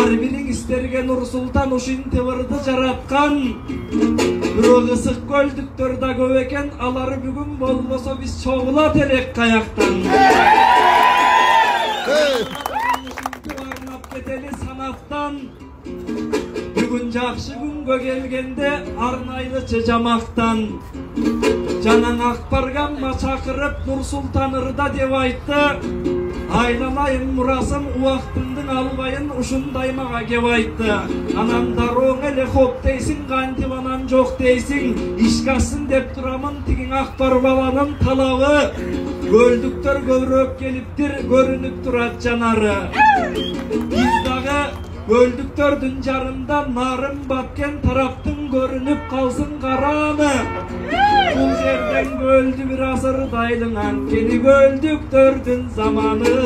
ар бирин истерге Нурсултан ушинти ырды жараткан. Бирок ысык көлдүктөр да көп экен, алар бүгүн болбосо биз чогулат элек каяктан. Арнап кетели санаттан. Бүгүн жакшы күнгө келгенде арнайлычы жамактан. Жанаң Акбарганма чакырып Нурсултан ырда деп айтты. Айланайын мурасым уактымдын албайын ушундай мага кеп айтты. Анан дарооң эле хоп дейсиң, кантип анан жок дейсиң. Ишкасын деп турамын тигиң Акбар баланын талабы. Көлдүктөр көбүрөөк келиптир, көрүнүп турат жанары. Биз дагы көлдүктөрдүн жарында нарын баткен тараптын көрүнүп калсын караны. Бул жерден көлдү бир асырдайлың анткени көлдүктөрдүн заманы.